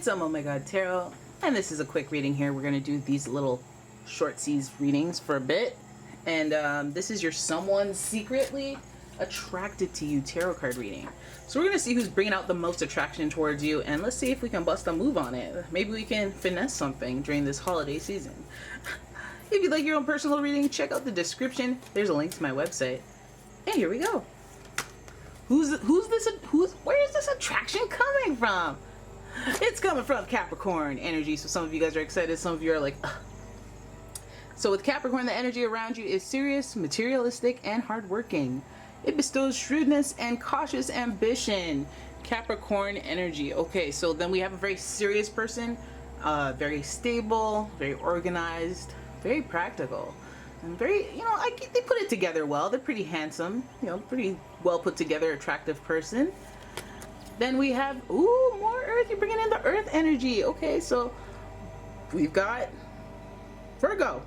It's umomgtarot, and this is a quick reading here. We're going to do these little short seas readings for a bit. And this is your someone secretly attracted to you tarot card reading. So we're going to see who's bringing out the most attraction towards you, and let's see if we can bust a move on it. Maybe we can finesse something during this holiday season. If you'd like your own personal reading, check out the description. There's a link to my website. And here we go. Where is this attraction coming from? It's coming from Capricorn energy. So some of you guys are excited, some of you are like, ugh. So with Capricorn, the energy around you is serious, materialistic, and hardworking. It bestows shrewdness and cautious ambition. Capricorn energy. Okay, so then we have a very serious person, very stable, very organized, very practical, and very, they put it together well. They're pretty handsome, pretty well put together, attractive person. Then we have, ooh, more earth. You're bringing in the earth energy. Okay, so we've got Virgo.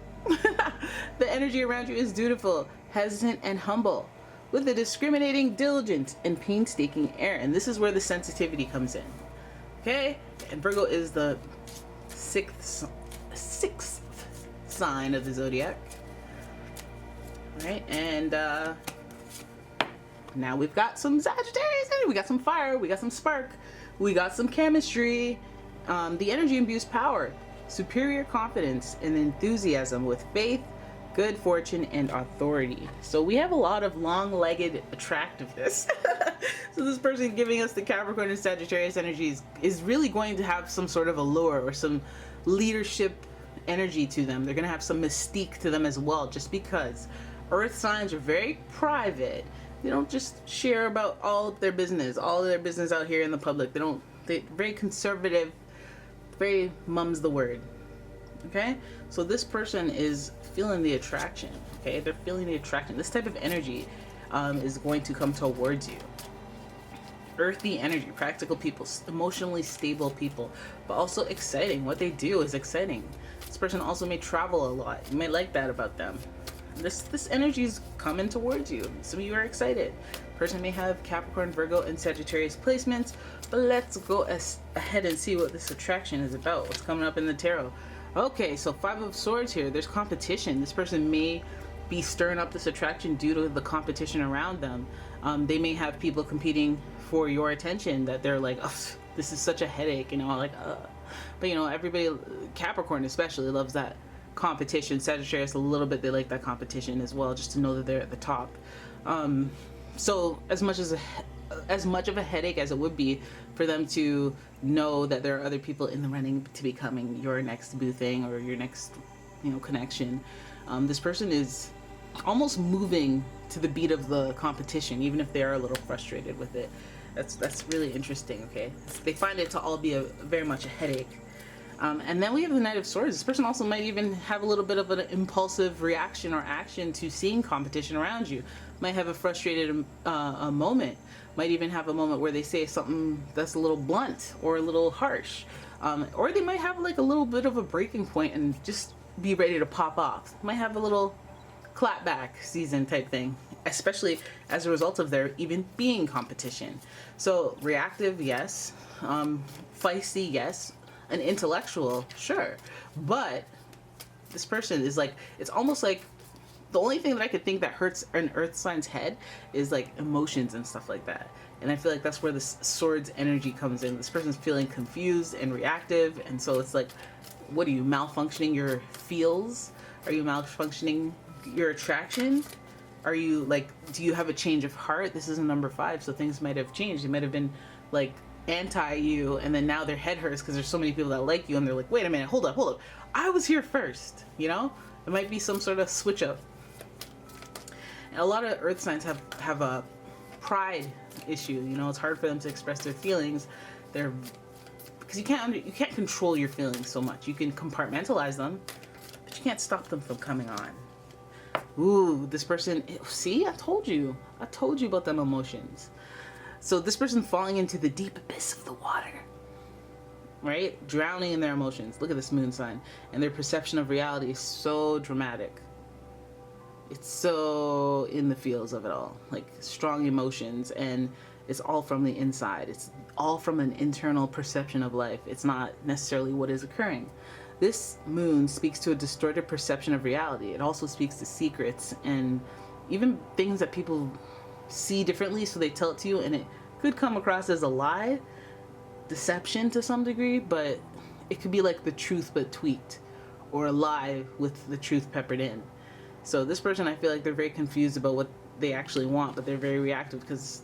The energy around you is dutiful, hesitant, and humble, with a discriminating, diligent, and painstaking air. And this is where the sensitivity comes in. Okay, and Virgo is the sixth sign of the zodiac. All right, and now we've got some Sagittarius energy. We got some fire, we got some spark, we got some chemistry. The energy imbues power, superior confidence, and enthusiasm with faith, good fortune, and authority. So we have a lot of long-legged attractiveness. So this person giving us the Capricorn and Sagittarius energies is really going to have some sort of allure or some leadership energy to them. They're going to have some mystique to them as well, just because earth signs are very private. They don't just share about all of their business out here in the public. They're very conservative, very mum's the word. Okay, so this person is feeling the attraction. Okay, they're feeling the attraction. This type of energy is going to come towards you. Earthy energy, practical people, emotionally stable people, but also exciting. What they do is exciting. This person also may travel a lot. You might like that about them. This energy is coming towards you. Some of you are excited. Person may have Capricorn, Virgo, and Sagittarius placements, but let's go ahead and see what this attraction is about. What's coming up in the tarot? Okay, so Five of Swords here. There's competition. This person may be stirring up this attraction due to the competition around them. They may have people competing for your attention that they're like, oh, this is such a headache, But everybody, Capricorn especially, loves that competition. Sagittarius a little bit, they like that competition as well, just to know that they're at the top. So as much of a headache as it would be for them to know that there are other people in the running to becoming your next boo thing or your next connection, this person is almost moving to the beat of the competition, even if they are a little frustrated with it. That's really interesting. Okay, they find it to all be very much a headache. And then we have the Knight of Swords. This person also might even have a little bit of an impulsive reaction or action to seeing competition around you. Might have a frustrated a moment. Might even have a moment where they say something that's a little blunt or a little harsh. Or they might have like a little bit of a breaking point and just be ready to pop off. Might have a little clapback season type thing, especially as a result of there even being competition. So reactive, yes. Feisty, yes. An intellectual, sure, but this person is like, it's almost like the only thing that I could think that hurts an earth sign's head is like emotions and stuff like that. And I feel like that's where this swords energy comes in. This person's feeling confused and reactive, and so it's like, what are you, malfunctioning your feels? Are you malfunctioning your attraction? Are you like, do you have a change of heart? This is a number 5, so things might have changed. It might have been like anti you, and then now their head hurts because there's so many people that like you, and they're like, wait a minute, hold up, I was here first. It might be some sort of switch up. And a lot of earth signs have a pride issue. It's hard for them to express their feelings. Because you can't control your feelings so much. You can compartmentalize them, but you can't stop them from coming on. Ooh, this person, see, I told you about them emotions. So this person falling into the deep abyss of the water, right? Drowning in their emotions. Look at this moon sign. And their perception of reality is so dramatic. It's so in the feels of it all. Like strong emotions. And It's all from the inside. It's all from an internal perception of life. It's not necessarily what is occurring. This moon speaks to a distorted perception of reality. It also speaks to secrets and even things that people see differently, so they tell it to you, and it could come across as a lie, deception to some degree, but it could be like the truth but tweaked, or a lie with the truth peppered in. So this person, I feel like they're very confused about what they actually want, but they're very reactive because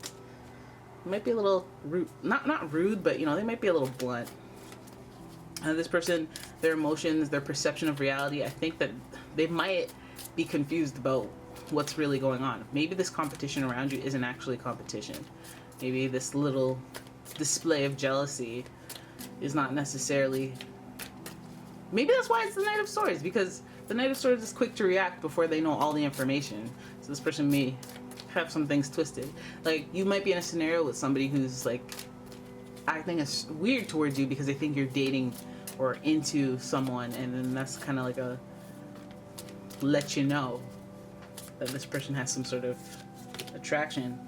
it might be a little rude, not rude, but they might be a little blunt. This person, their emotions, their perception of reality, I think that they might be confused about what's really going on. Maybe this competition around you isn't actually competition. Maybe this little display of jealousy is not necessarily... Maybe that's why it's the Knight of Swords, because the Knight of Swords is quick to react before they know all the information. So this person may have some things twisted. Like, you might be in a scenario with somebody who's like acting as weird towards you because they think you're dating or into someone, and then that's kind of like a let you know that this person has some sort of attraction.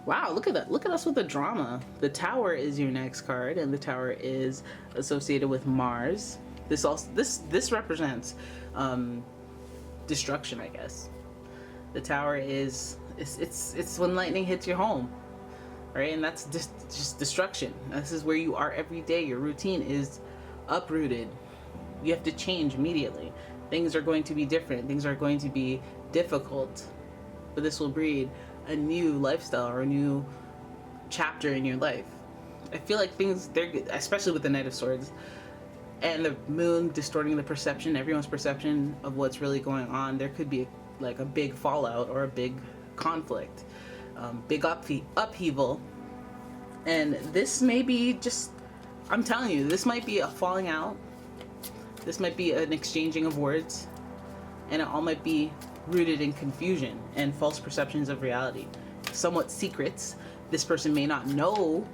Wow, look at that. Look at us with the drama. The Tower is your next card, and the Tower is associated with Mars. This represents destruction, I guess. The Tower is it's when lightning hits your home, right? And that's just destruction. This is where you are every day. Your routine is uprooted. You have to change immediately. Things are going to be different. Things are going to be difficult, but this will breed a new lifestyle or a new chapter in your life. I feel like they're especially with the Knight of Swords and the moon distorting the perception, everyone's perception of what's really going on. There could be like a big fallout or a big conflict, big upheaval, and this may be just, I'm telling you, this might be a falling out. This might be an exchanging of words, and it all might be rooted in confusion and false perceptions of reality. Somewhat secrets. This person may not know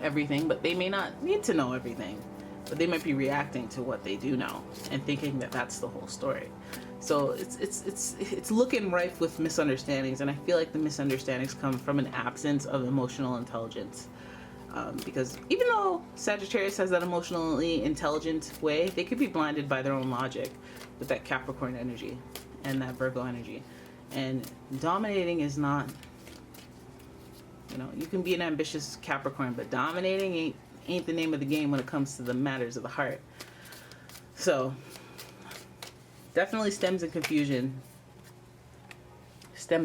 everything, but they may not need to know everything. But they might be reacting to what they do know and thinking that that's the whole story. So it's looking rife with misunderstandings, and I feel like the misunderstandings come from an absence of emotional intelligence. Because even though Sagittarius has that emotionally intelligent way, they could be blinded by their own logic with that Capricorn energy and that Virgo energy. And dominating is not, you can be an ambitious Capricorn, but dominating ain't the name of the game when it comes to the matters of the heart. So definitely stems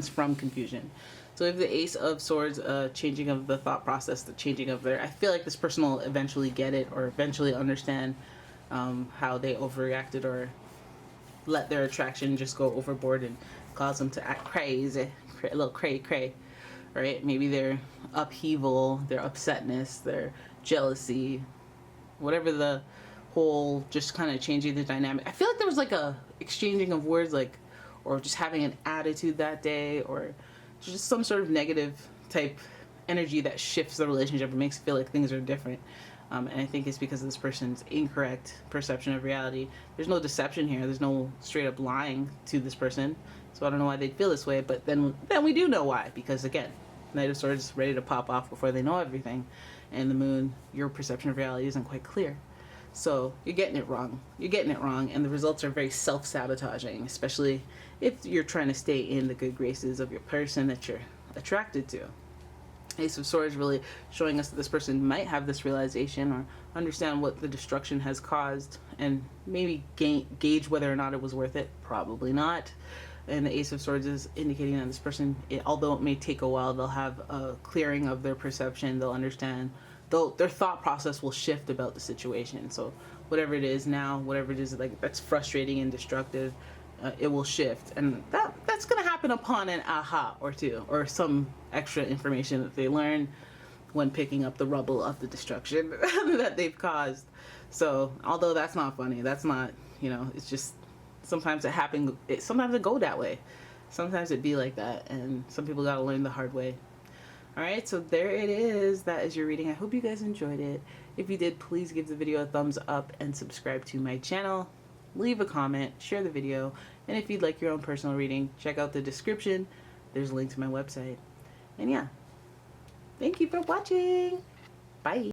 from confusion. So we have the Ace of Swords, changing of the thought process, the changing of I feel like this person will eventually get it or eventually understand how they overreacted or let their attraction just go overboard and cause them to act crazy, a little cray, right? Maybe their upheaval, their upsetness, their jealousy, whatever the whole just kind of changing the dynamic. I feel like there was like a exchanging of words, like, or just having an attitude that day, or just some sort of negative type energy that shifts the relationship and makes it feel like things are different. And I think it's because of this person's incorrect perception of reality. There's no deception here. There's no straight up lying to this person. So I don't know why they'd feel this way, but then we do know why. Because again, Knight of Swords is ready to pop off before they know everything. And the moon, your perception of reality isn't quite clear. So you're getting it wrong. And the results are very self-sabotaging, especially if you're trying to stay in the good graces of your person that you're attracted to. Ace of Swords really showing us that this person might have this realization or understand what the destruction has caused and maybe gauge whether or not it was worth it. Probably not. And the Ace of Swords is indicating that this person, although it may take a while, they'll have a clearing of their perception. They'll understand. Their thought process will shift about the situation. So whatever it is now, whatever it is like that's frustrating and destructive, it will shift, and that's going to happen upon an aha or two, or some extra information that they learn when picking up the rubble of the destruction that they've caused. So although that's not funny, that's not, it's just sometimes it happens. Sometimes it go that way. Sometimes it be like that, and some people got to learn the hard way. All right, so there it is. That is your reading. I hope you guys enjoyed it. If you did, please give the video a thumbs up and subscribe to my channel. Leave a comment, share the video, and if you'd like your own personal reading, check out the description. There's a link to my website. And yeah, thank you for watching. Bye.